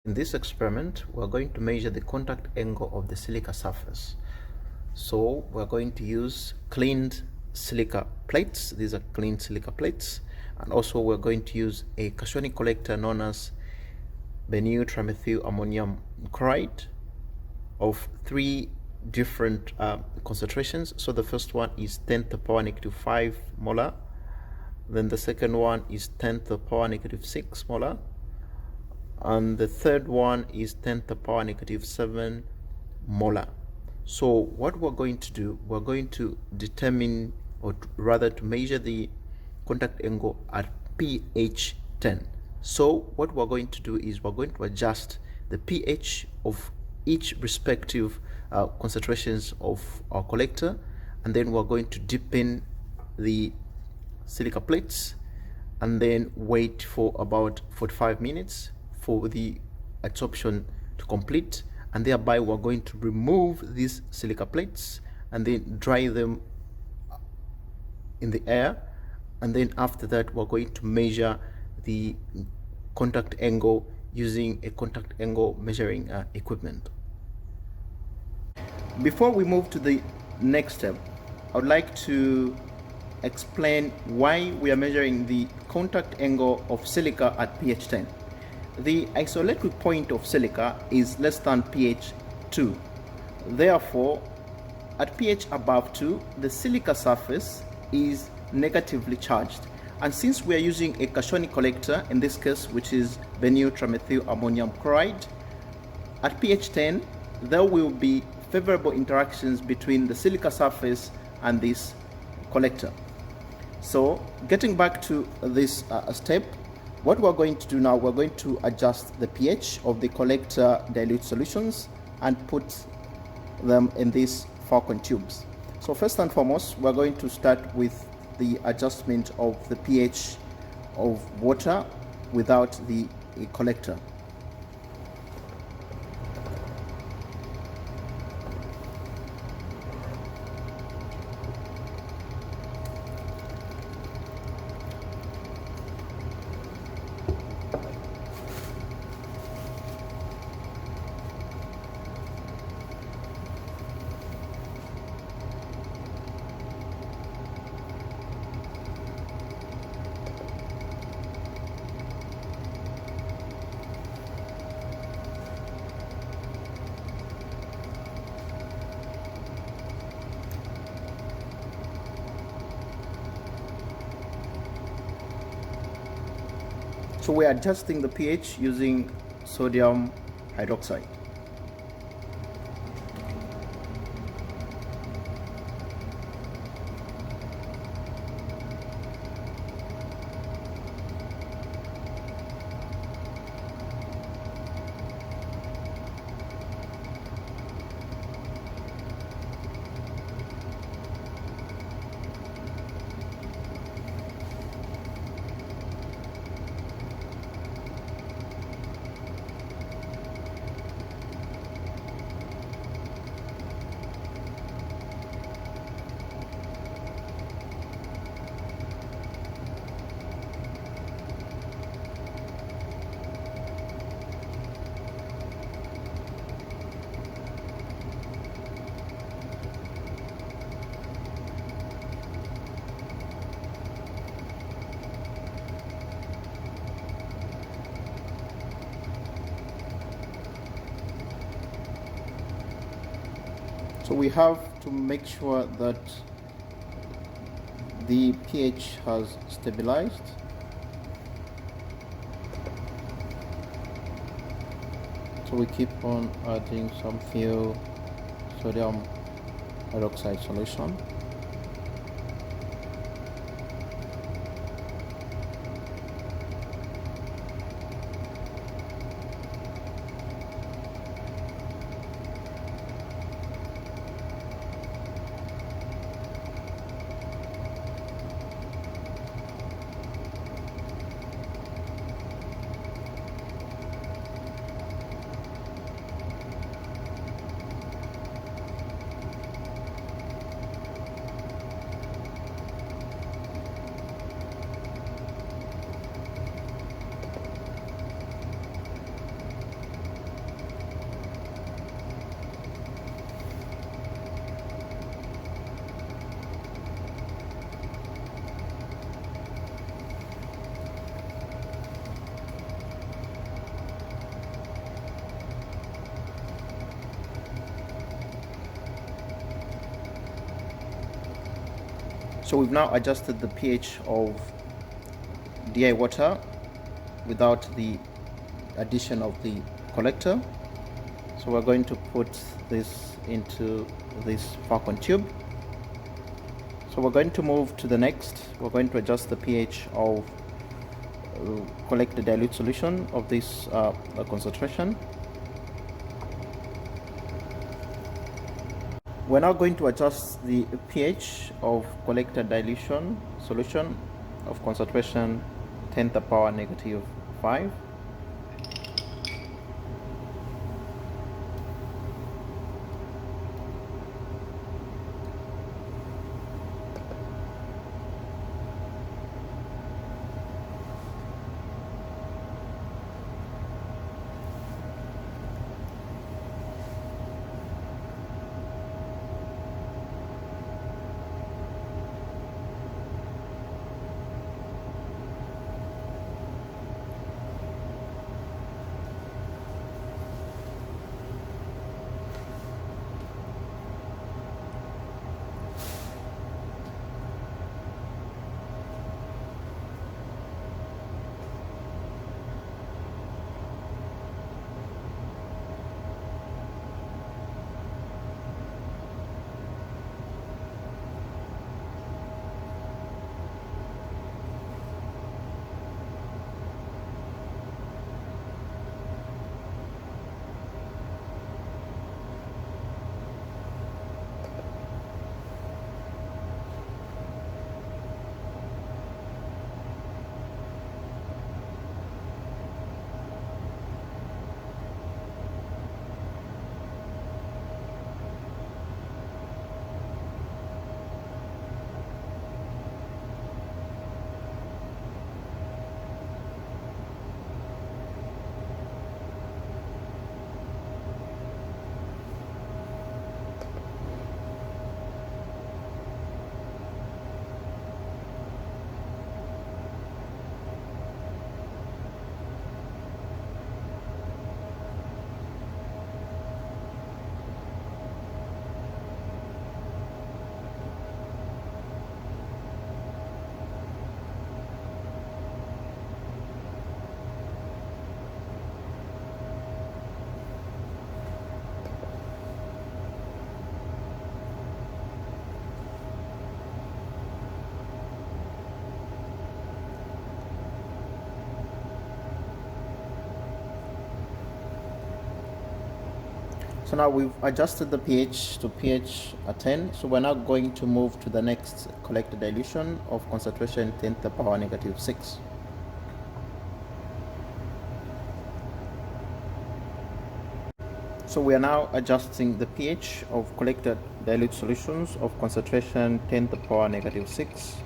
In this experiment, we're going to measure the contact angle of the silica surface. So we're going to use cleaned silica plates. These are cleaned silica plates. And also we're going to use a Cationic collector known as Behenyl trimethyl ammonium chloride of three different concentrations. So the first one is 10 to the power negative 5 molar. Then the second one is 10 to the power negative 6 molar. And the third one is 10 to the power negative 7 molar. So what we're going to do, we're going to determine, or rather to measure the contact angle at pH 10. So what we're going to do is we're going to adjust the pH of each respective concentrations of our collector, and then we're going to deepen the silica plates and then wait for about 45 minutes for the adsorption to complete, and thereby we're going to remove these silica plates and then dry them in the air, and then after that we're going to measure the contact angle using a contact angle measuring equipment. Before we move to the next step, I would like to explain why we are measuring the contact angle of silica at pH 10. The isoelectric point of silica is less than pH 2. Therefore, at pH above 2, the silica surface is negatively charged. And since we are using a Cationic collector, in this case, which is Behenyl trimethyl ammonium chloride, at pH 10, there will be favorable interactions between the silica surface and this collector. So, getting back to this step, what we're going to do now, we're going to adjust the pH of the collector dilute solutions and put them in these falcon tubes. So first and foremost, we're going to start with the adjustment of the pH of water without the collector. So we're adjusting the pH using sodium hydroxide. So we have to make sure that the pH has stabilized. So we keep on adding some few sodium hydroxide solution. So we've now adjusted the pH of DI water without the addition of the collector. So we're going to put this into this vacuum tube. So we're going to move to the next. We're going to adjust the pH of collect the dilute solution of this concentration. We're now going to adjust the pH of collected dilution solution of concentration 10 to the power negative 5. So now we've adjusted the pH to pH at 10. So we're now going to move to the next collected dilution of concentration 10 to the power negative 6. So we are now adjusting the pH of collected dilute solutions of concentration 10 to the power negative 6.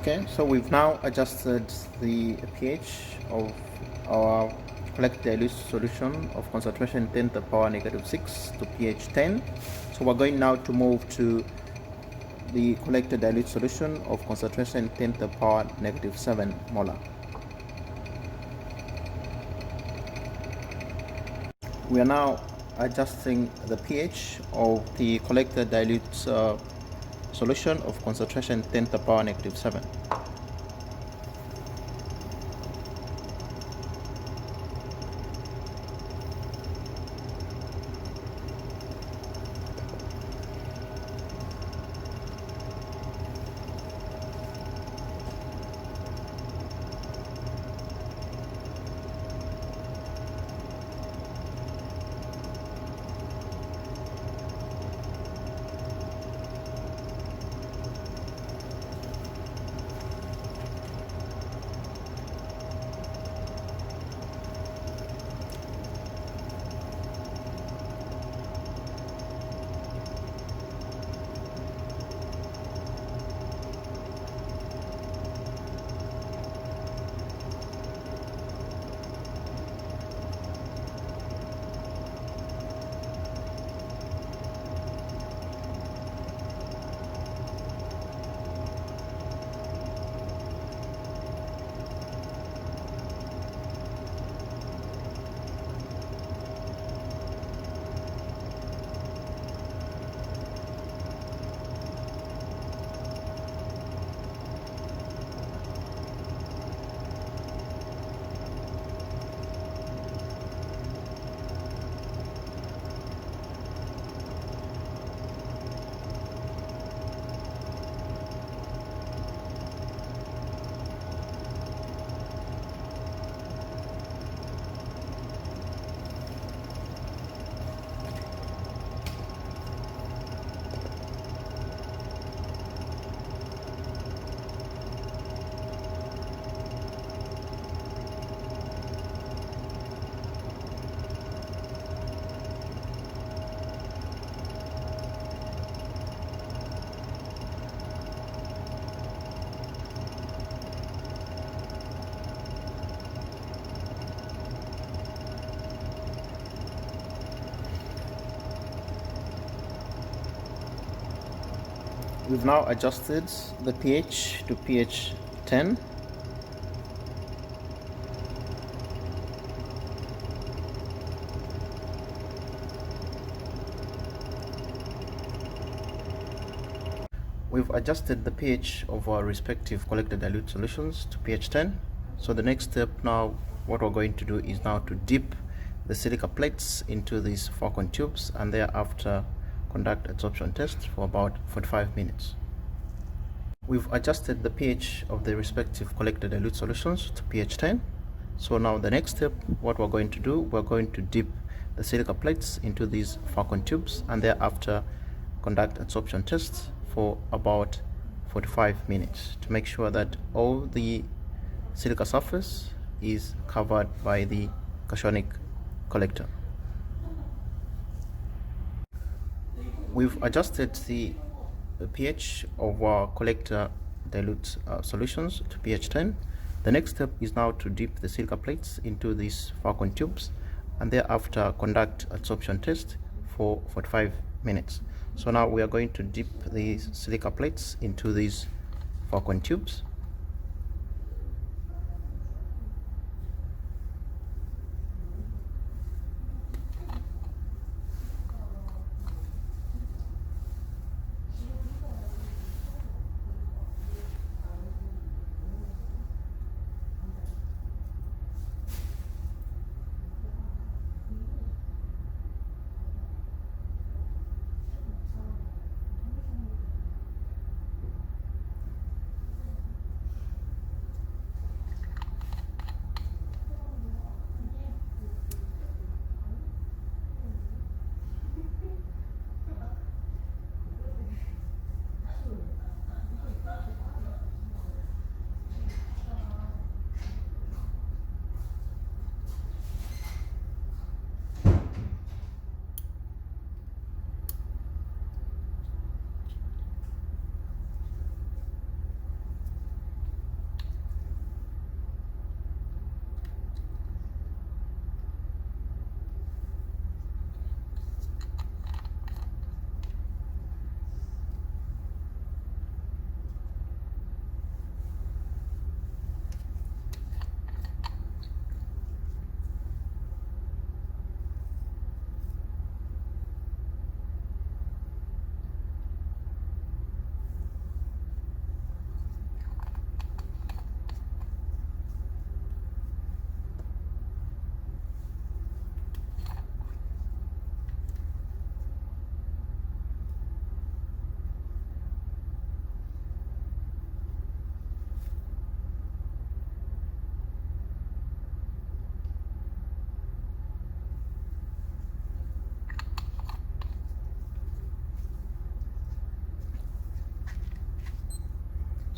Okay, so we've now adjusted the pH of our collected dilute solution of concentration 10 to the power -6 to pH 10. So we're going now to move to the collected dilute solution of concentration 10 to the power -7 molar. We are now adjusting the pH of the collected dilute solution of concentration 10 to the power -7. We've now adjusted the pH to pH 10. We've adjusted the pH of our respective collected dilute solutions to pH 10. So the next step now, what we're going to do is now to dip the silica plates into these flocon tubes and thereafter conduct adsorption test for about 45 minutes. We've adjusted the pH of the respective collected dilute solutions to pH 10. So now the next step, what we're going to do, we're going to dip the silica plates into these flocon tubes and thereafter conduct adsorption tests for about 45 minutes to make sure that all the silica surface is covered by the cationic collector. We've adjusted the pH of our collector dilute solutions to pH 10. The next step is now to dip the silica plates into these flocon tubes and thereafter conduct adsorption test for 45 minutes. So now we are going to dip these silica plates into these flocon tubes.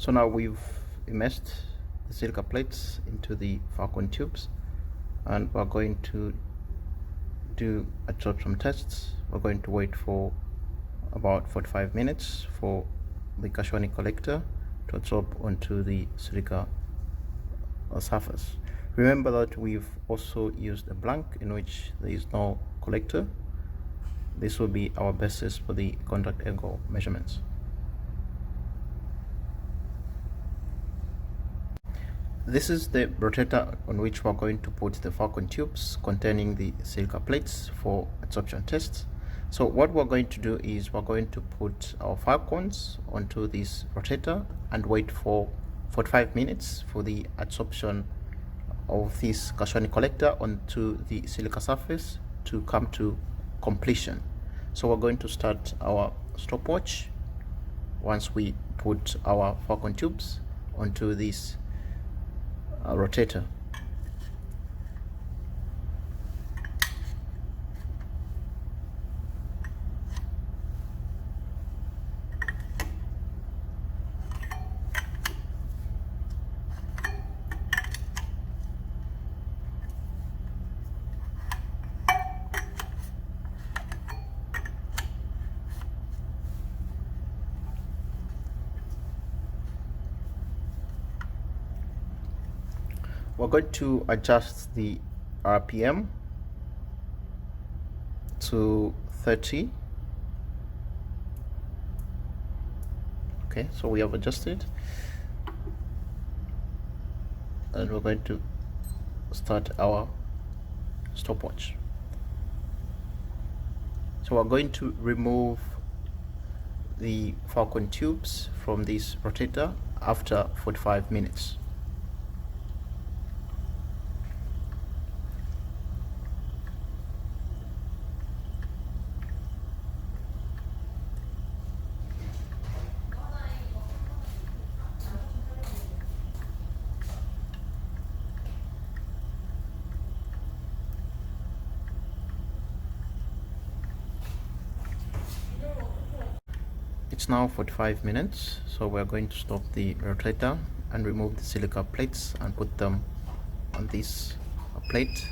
So now we've immersed the silica plates into the vacuum tubes, and we're going to do absorption tests. We're going to wait for about 45 minutes for the cationic collector to absorb onto the silica surface. Remember that we've also used a blank in which there is no collector. This will be our basis for the contact angle measurements. This is the rotator on which we're going to put the vacuum tubes containing the silica plates for absorption tests. So what we're going to do is we're going to put our falcons onto this rotator and wait for 45 minutes for the absorption of this cationic collector onto the silica surface to come to completion. So we're going to start our stopwatch once we put our falcon tubes onto this rotator. We're going to adjust the RPM to 30. Okay, so we have adjusted, and we're going to start our stopwatch. So we're going to remove the falcon tubes from this rotator after 45 minutes. It's now 45 minutes, so we're going to stop the rotator and remove the silica plates and put them on this plate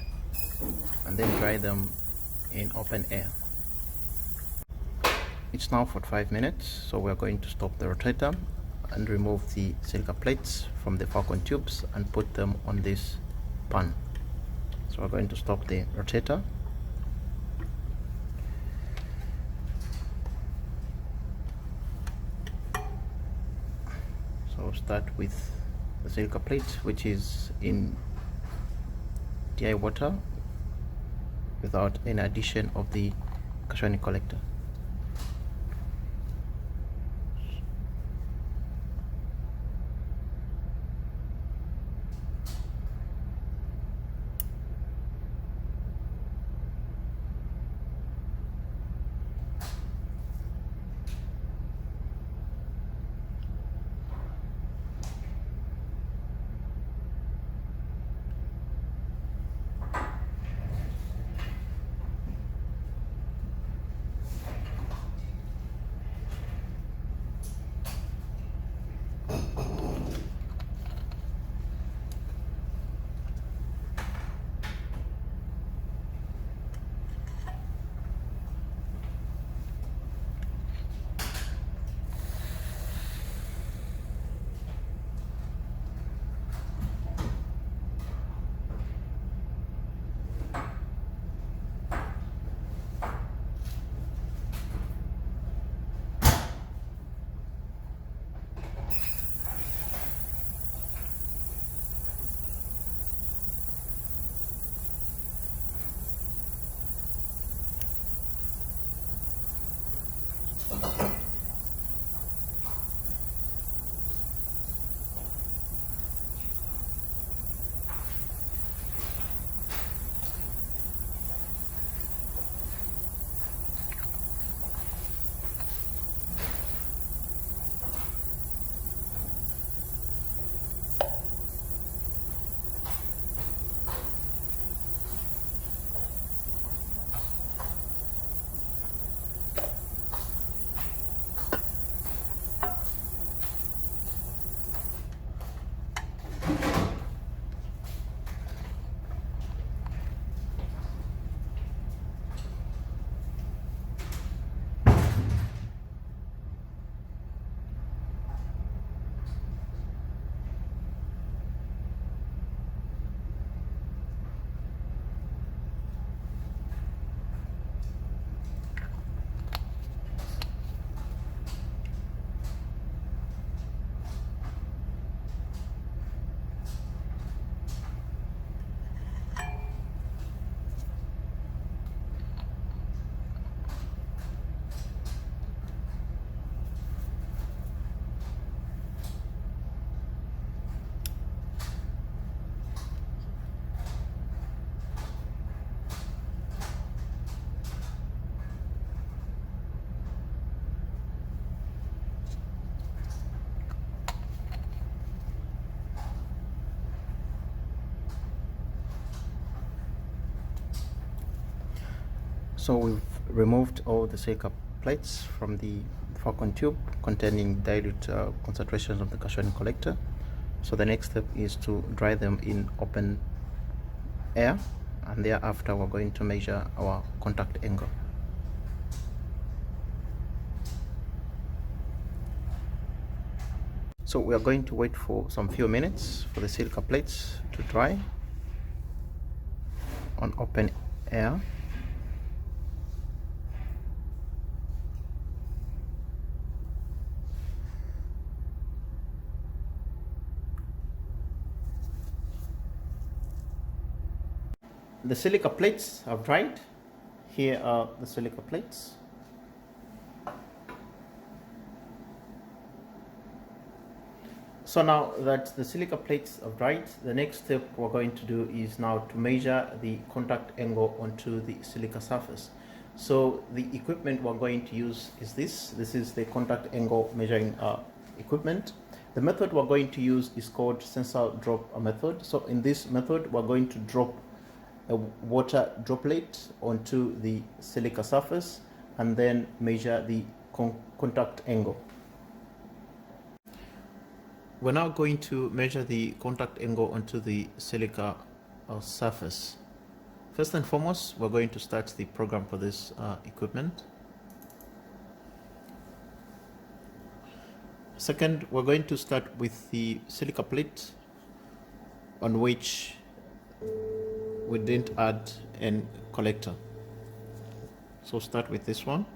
and then dry them in open air. It's now 45 minutes, so we're going to stop the rotator and remove the silica plates from the falcon tubes and put them on this pan. So we're going to stop the rotator. So start with the silica plate, which is in DI water without any addition of the cationic collector. So we've removed all the silica plates from the Falcon tube containing dilute concentrations of the Cationic collector. So the next step is to dry them in open air, and thereafter we're going to measure our contact angle. So we are going to wait for some few minutes for the silica plates to dry on open air. The silica plates have dried. Here are the silica plates. So now that the silica plates have dried, the next step we're going to do is now to measure the contact angle onto the silica surface. So the equipment we're going to use is this. This is the contact angle measuring equipment. The method we're going to use is called sensor drop method. So in this method, we're going to drop a water droplet onto the silica surface and then measure the contact angle. We're now going to measure the contact angle onto the silica surface. First and foremost, we're going to start the program for this equipment. Second, we're going to start with the silica plate on which we didn't add a collector. So start with this one.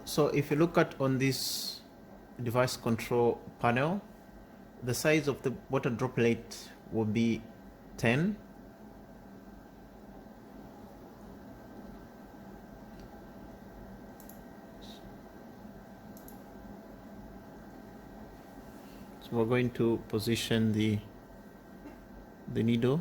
So if you look at on this device control panel, the size of the water droplet will be 10. So we're going to position the needle.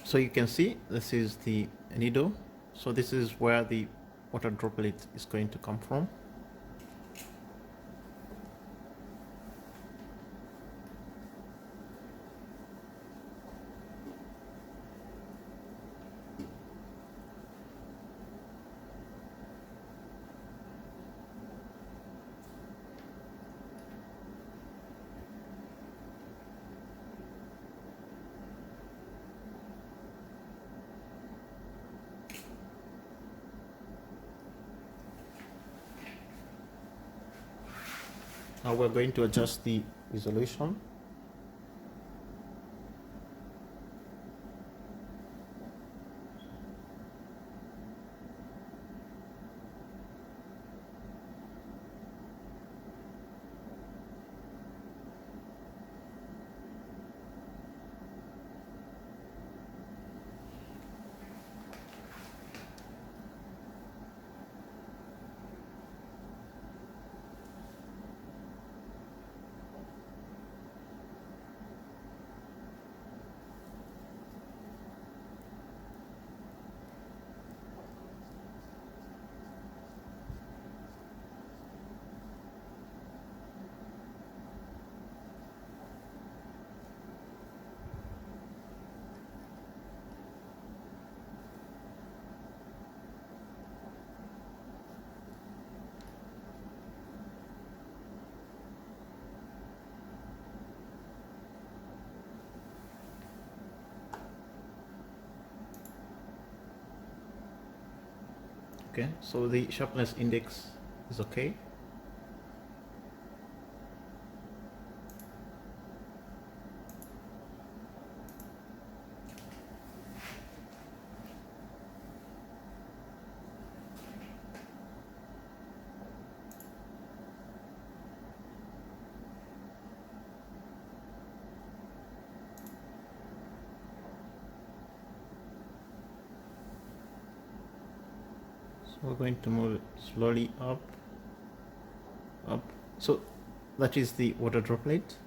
So you can see this is the needle. So this is where the water droplet is going to come from. Now we're going to adjust the resolution. Okay, so the sharpness index is okay. So we're going to move it slowly up. So that is the water droplet.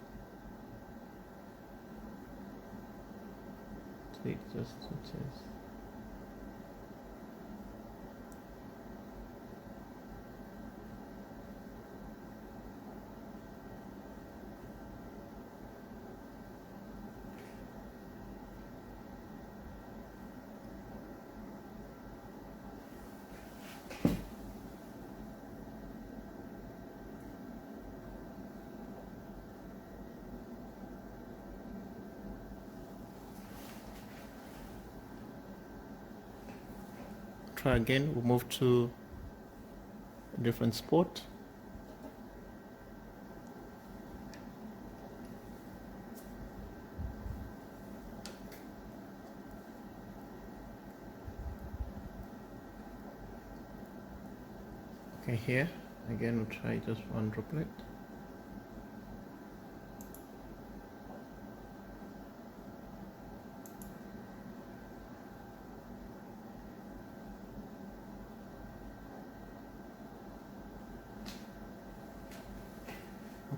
So it just switches. Try again. We'll move to a different spot. Okay, here again we'll try just one droplet.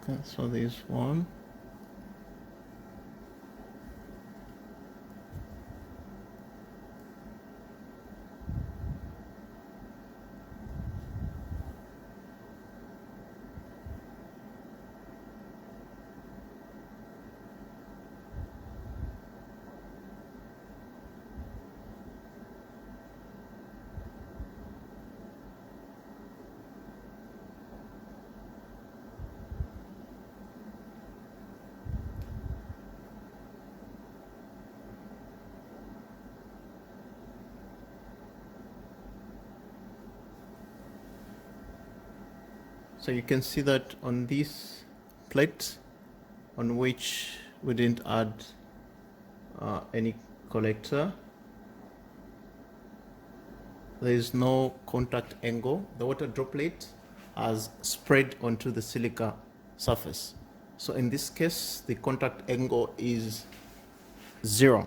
Okay, so there's one. So you can see that on this plate on which we didn't add any collector, there is no contact angle. The water droplet has spread onto the silica surface. So in this case, the contact angle is 0.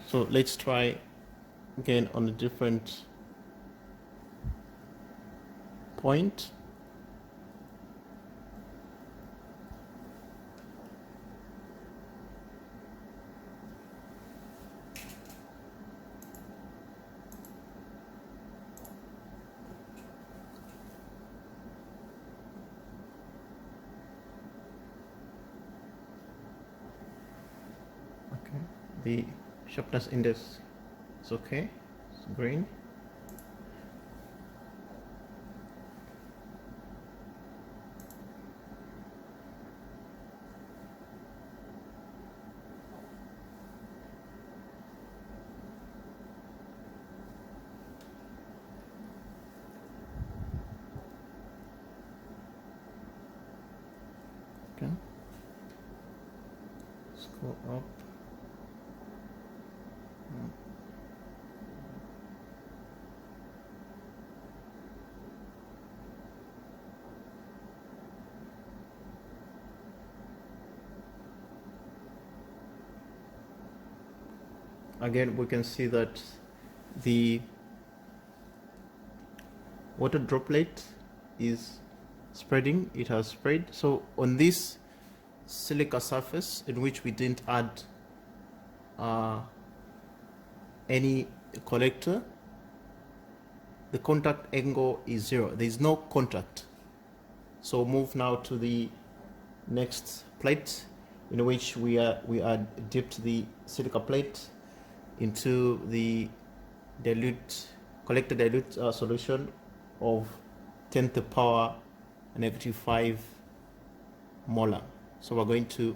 So let's try again on a different point. Okay, the sharpness index is okay, it's green. Let's go up. Again, we can see that the water droplet is spreading. It has spread. So on this silica surface, in which we didn't add any collector, the contact angle is 0. There is no contact. So move now to the next plate, in which we dipped the silica plate into the collected dilute solution of 10 to the power -5 molar. So we're going to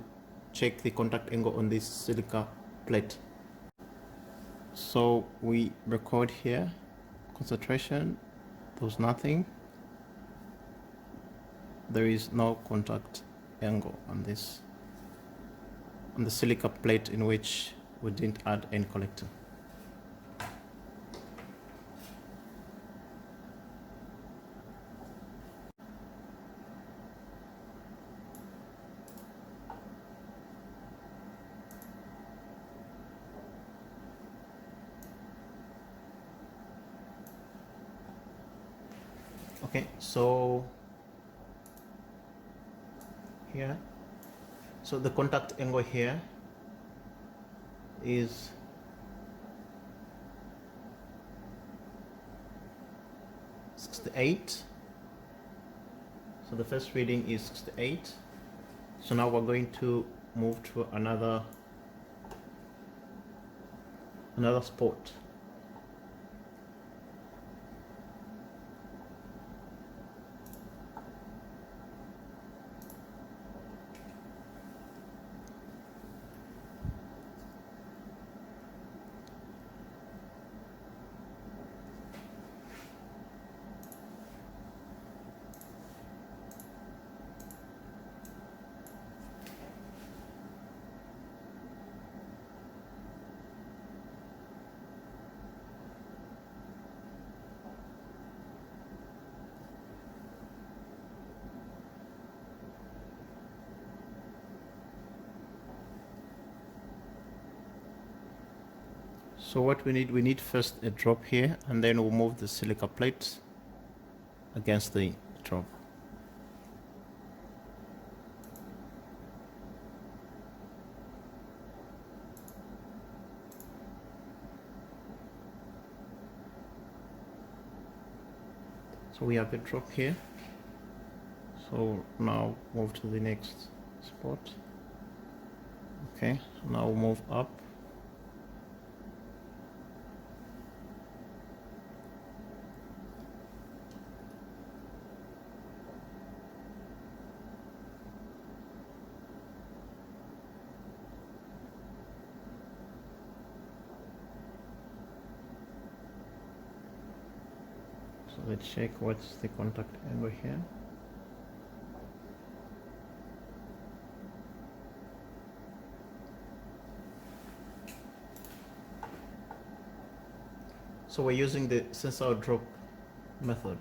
check the contact angle on this silica plate. So we record here concentration. There was nothing. There is no contact angle on this, on the silica plate in which we didn't add any collector. Okay, so here, so the contact angle here is 68. So the first reading is 68. So now we're going to move to another spot. So what we need first a drop here, and then we'll move the silica plate against the drop. So we have a drop here. So now move to the next spot. Okay, so now we'll move up. So let's check what's the contact angle here. So we're using the sensor drop method.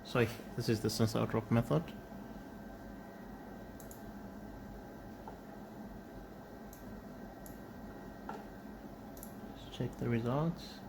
So this is the sensor drop method. Let's check the results.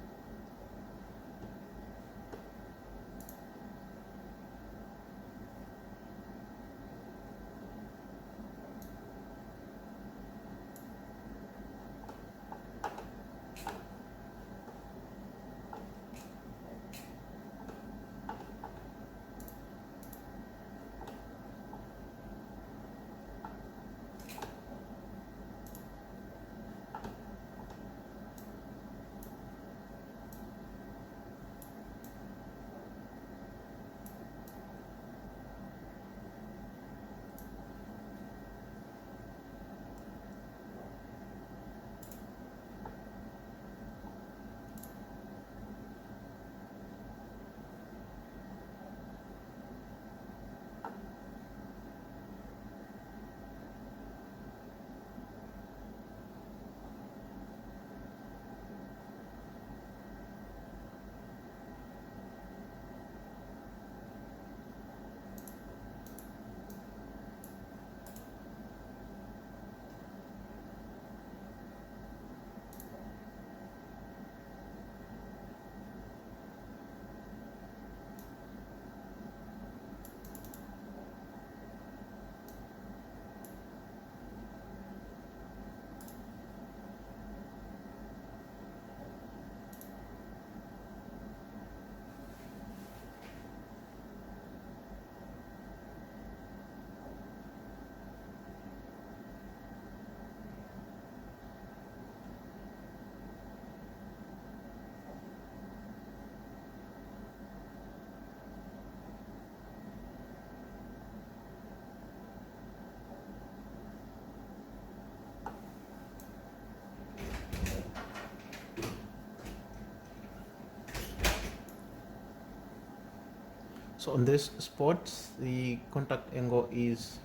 So on this spot, the contact angle is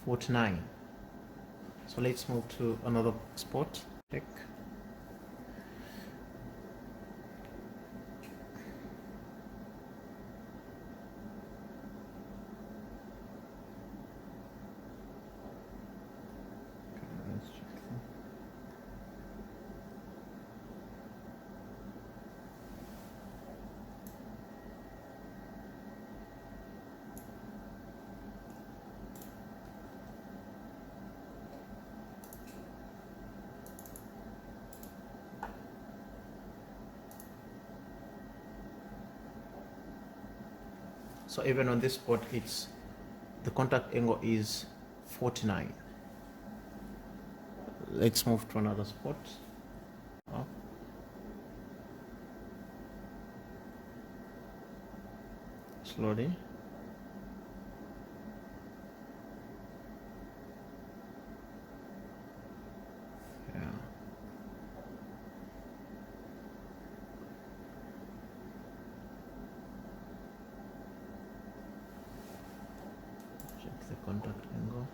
49. So let's move to another spot. Check. So even on this spot, it's the contact angle is 49. Let's move to another spot. Up. Slowly. Yeah. Check the contact angle.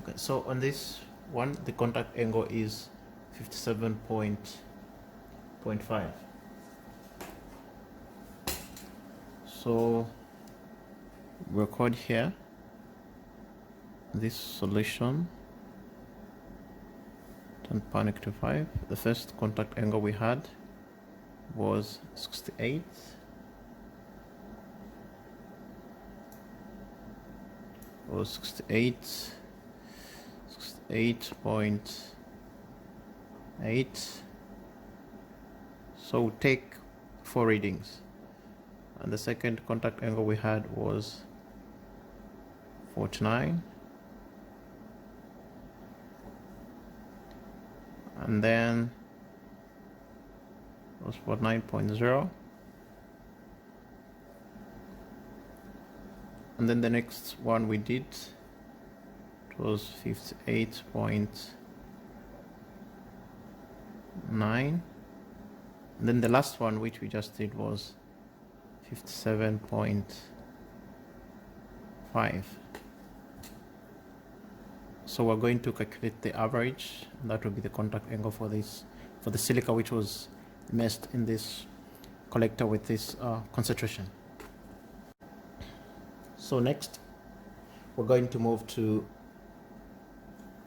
Okay, so on this one, the contact angle is 57.5. So record here this solution. Don't panic to 5. The first contact angle we had was 68. Was 68.8. So take 4 readings. And the second contact angle we had was 49. And then it was 49.0. And then the next one we did, it was 58.9. And then the last one which we just did was 57.5. So we're going to calculate the average, and that will be the contact angle for this, for the silica which was immersed in this collector with this concentration. So next we're going to move to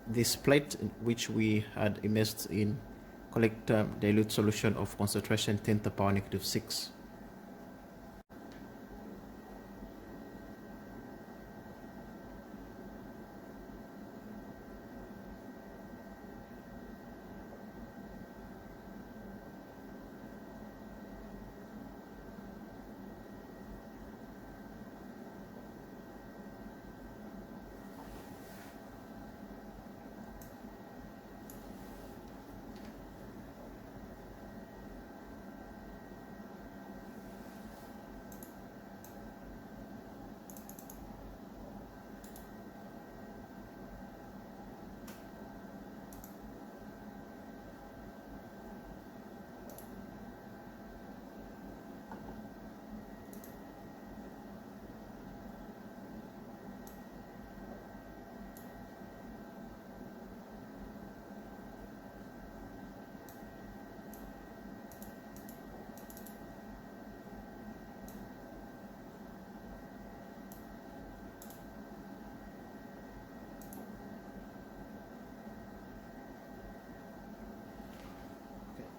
this plate which we had immersed in collector dilute solution of concentration 10 to the power -6.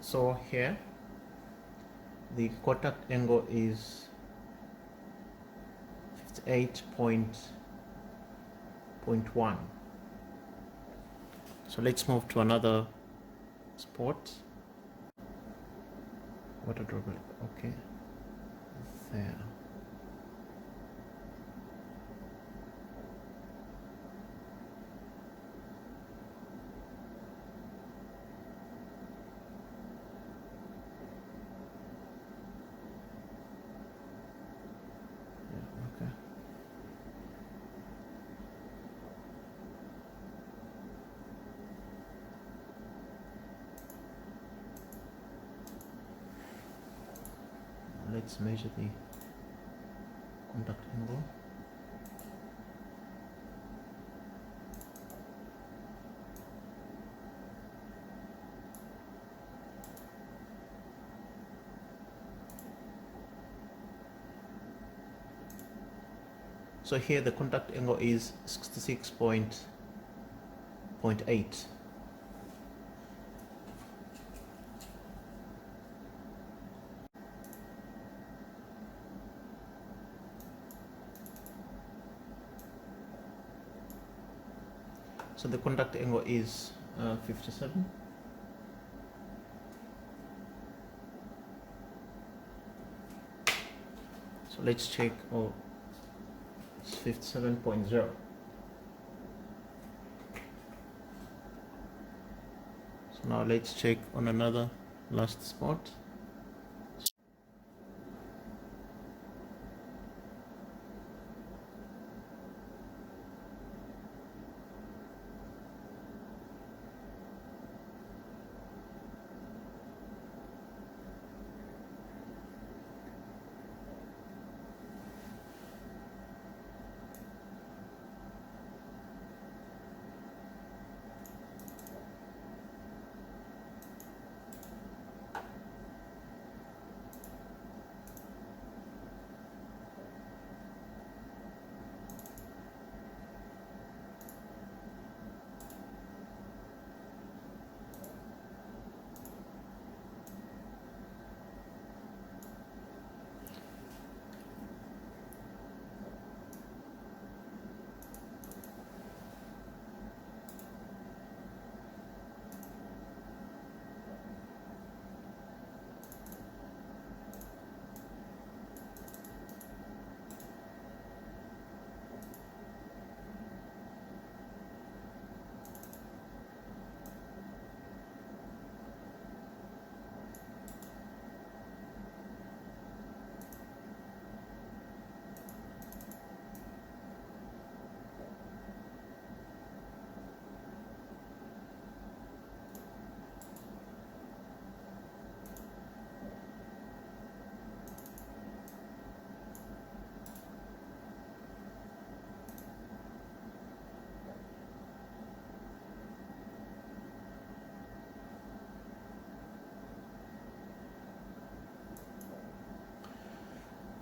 So here the contact angle is 58.1. So let's move to another spot. Water droplet, okay. there. Okay. Let's measure the contact angle. So here the contact angle is 66.8. So the contact angle is 57. So let's check. Oh, it's 57.0. So now let's check on another last spot.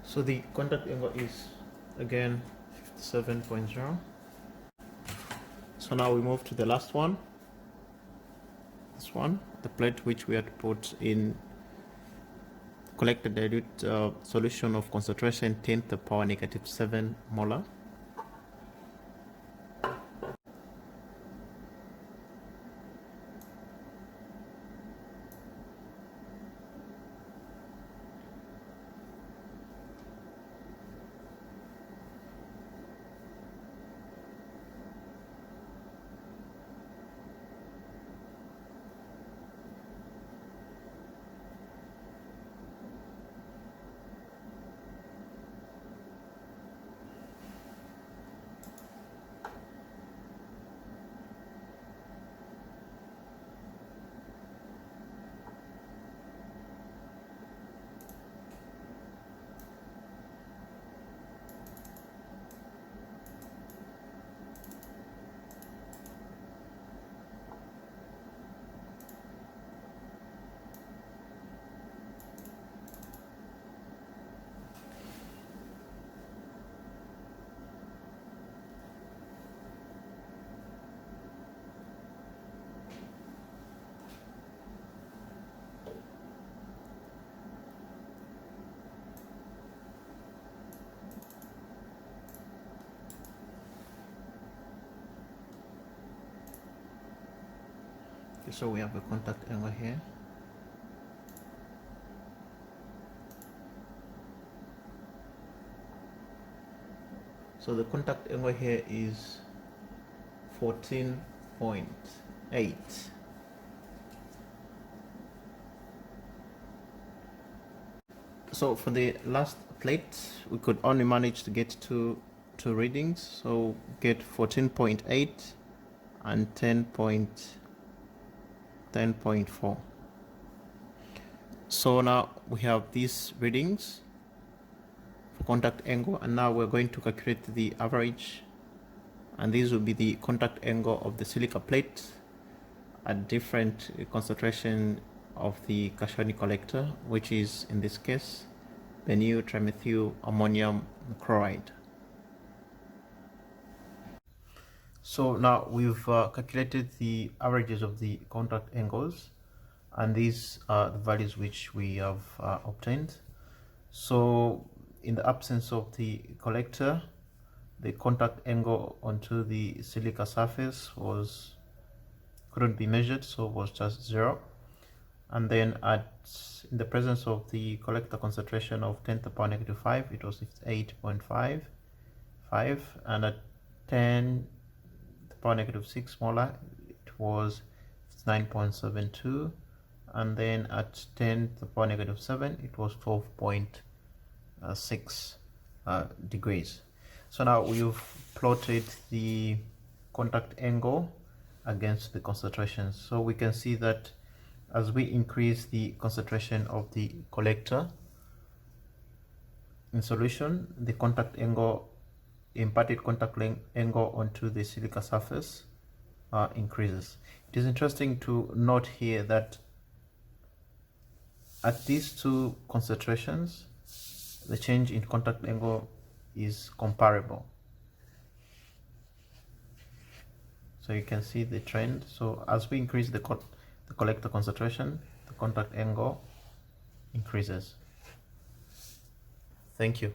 So the contact angle is again 57.0. So now we move to the last one. This one, the plate which we had put in collected dilute solution of concentration 10 to the power negative 7 molar. Okay, so we have a contact angle here. So the contact angle here is 14.8. So for the last plate, we could only manage to get two readings. So get 14.8 and 10.4. So now we have these readings for contact angle, and now we're going to calculate the average, and these will be the contact angle of the silica plate at different concentration of the cationic collector, which is in this case Behenyl, trimethyl, ammonium, chloride. So now we've calculated the averages of the contact angles, and these are the values which we have obtained. So in the absence of the collector, the contact angle onto the silica surface couldn't be measured, so was just 0. And then in the presence of the collector concentration of 10 to the power negative 5, it was 58.55, and at 10 to the power negative 6 molar, it was 9.72, and then at 10 to the power negative 7, it was 12.6 degrees. So now we've plotted the contact angle against the concentrations. So we can see that as we increase the concentration of the collector in solution, the contact angle, imparted contact angle onto the silica surface increases. It is interesting to note here that at these two concentrations, the change in contact angle is comparable. So you can see the trend. So as we increase the collector concentration, the contact angle increases. Thank you.